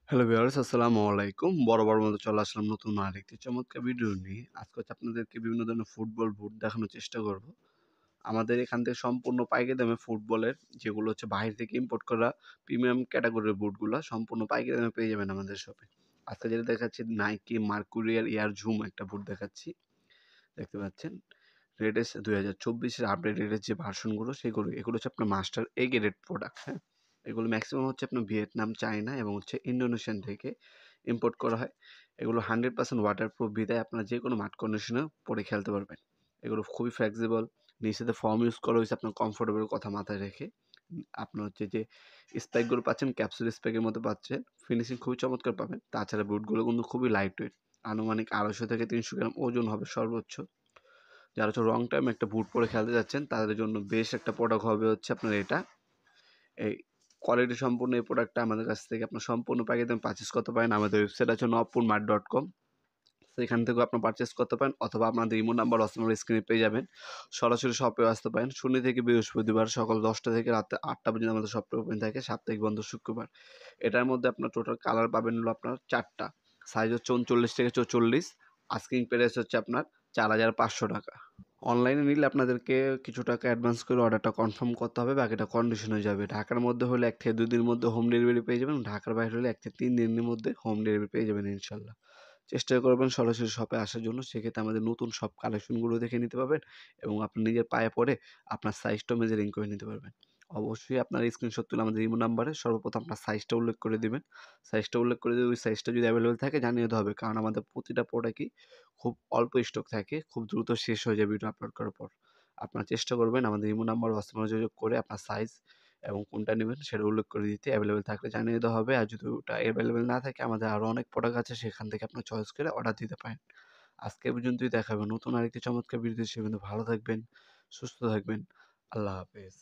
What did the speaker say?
Hello viewers, আসসালামু আলাইকুম। বরাবর মতো চলে আসলাম নতুন আরেকটি চমৎকার ভিডিও নিয়ে। আজকে আপনাদেরকে বিভিন্ন ধরনের ফুটবল বুট দেখানোর চেষ্টা করব। আমাদের এখান থেকে সম্পূর্ণ পাইকারি দামে ফুটবলের যেগুলো বাহির থেকে ইম্পোর্ট করা প্রিমিয়াম ক্যাটাগরির বুটগুলা সম্পূর্ণ পাইকারি দামে পেয়ে যাবেন আমাদের শপে। আজকে যেটা দেখাচ্ছি নাইকি মার্কুরিয়ার এয়ার জুম একটা বুট দেখাচ্ছি। দেখতে পাচ্ছেন। রেডেস 2024 এর আপডেটেড যে ভার্সনগুলো এগুলো আপনার মাস্টার এ গ্রেড প্রোডাক্ট, হ্যাঁ? এগুলো ম্যাক্সিমাম আপনার ভিয়েতনাম, চায়না এবং ইন্দোনেশিয়ান থেকে ইম্পোর্ট করা হয়। এগুলো 100% ওয়াটারপ্রুফ বিধায় আপনারা যেকোনো মাঠ কন্ডিশনে পরে খেলতে পারবেন। এগুলো খুবই ফ্লেক্সিবল। নিচেতে ফর্ম ইউজ করা হয়েছে আপনার কমফোর্টেবল কথা মাথায় রেখে। আপনার যে স্পাইকগুলো পাচ্ছেন ক্যাপসুল স্পাইকের মতো পাচ্ছেন। ফিনিশিং খুবই চমৎকার পাবেন। তাছাড়া বুটগুলো কিন্তু খুবই লাইট ওয়েট। আনুমানিক 250 থেকে 300 গ্রাম ওজন হবে সর্বোচ্চ। যারা লং টাইম একটা বুট পরে খেলতে যাচ্ছেন তাদের জন্য বেশ একটা প্রোডাক্ট হবে আপনার এটা। এই কোয়ালিটি সম্পূর্ণ এই প্রোডাক্টটা আমাদের কাছ থেকে আপনার সম্পূর্ণ প্যাকেজ দামে পারচেজ করতে পারেন। আমাদের ওয়েবসাইট আছে nopurmart.com, সেখান থেকেও আপনার পারচেজ করতে পারেন অথবা আপনাদের ইমো নাম্বার হোয়াটসঅ্যাপ স্ক্রিনে পেয়ে যাবেন। সরাসরি শপেও আসতে পারেন। শনি থেকে বৃহস্পতিবার সকাল 10টা থেকে রাতে 8টা পর্যন্ত আমাদের শপটা ওপেন থাকে, সাপ্তাহিক বন্ধ শুক্রবার। এটার মধ্যে আপনার টোটাল কালার পাবেন হলো আপনার 4টা। সাইজ হচ্ছে 39 থেকে 44। আস্কিং প্রাইস হচ্ছে আপনার 4,500 টাকা। অনলাইনে নিলে আপনাদেরকে কিছু টাকা অ্যাডভান্স করে অর্ডারটা কনফার্ম করতে হবে, বাকিটা কন্ডিশন হয়ে যাবে। ঢাকার মধ্যে হলে 1 থেকে 2 দিনের মধ্যে হোম ডেলিভারি পেয়ে যাবেন। ঢাকার বাইরে হলে 1 থেকে 3 দিনের মধ্যে হোম ডেলিভারি পেয়ে যাবেন ইনশাল্লাহ। চেষ্টা করবেন সরাসরি শপে আসার জন্য। সেক্ষেত্রে আমাদের নতুন সব কালেকশনগুলো দেখে নিতে পারবেন এবং আপনি নিজের পায়ে পড়ে আপনার সাইজটাও মেজারিং করে নিতে পারবেন। অবশ্যই আপনার স্ক্রিনশট তুলে আমাদের ইমো নাম্বারে সর্বপ্রথম আপনার সাইজটা উল্লেখ করে দিবেন। সাইজটা উল্লেখ করে দিয়ে ওই সাইজটা যদি অ্যাভেলেবল থাকে জানিয়ে দেওয়া হবে। কারণ আমাদের প্রতিটা প্রোডাক্টই খুব অল্প স্টক থাকে, খুব দ্রুত শেষ হয়ে যায় ভিডিও আপলোড করার পর। আপনারা চেষ্টা করবেন আমাদের ইমো নাম্বার হোয়াটসঅ্যাপে যোগাযোগ করে আপনার সাইজ এবং কোনটা নেবেন সেটা উল্লেখ করে দিতে। অ্যাভেলেবল থাকলে জানিয়ে দেওয়া হবে। আর যদি ওটা অ্যাভেলেবল না থাকে আমাদের আরও অনেক প্রোডাক্ট আছে, সেখান থেকে আপনার চয়েস করে অর্ডার দিতে পারেন। আজকে এ পর্যন্তই, দেখা হবে নতুন আরেকটি চমৎকার ভিডিওতে। সে পর্যন্ত ভালো থাকবেন, সুস্থ থাকবেন। আল্লাহ হাফেজ।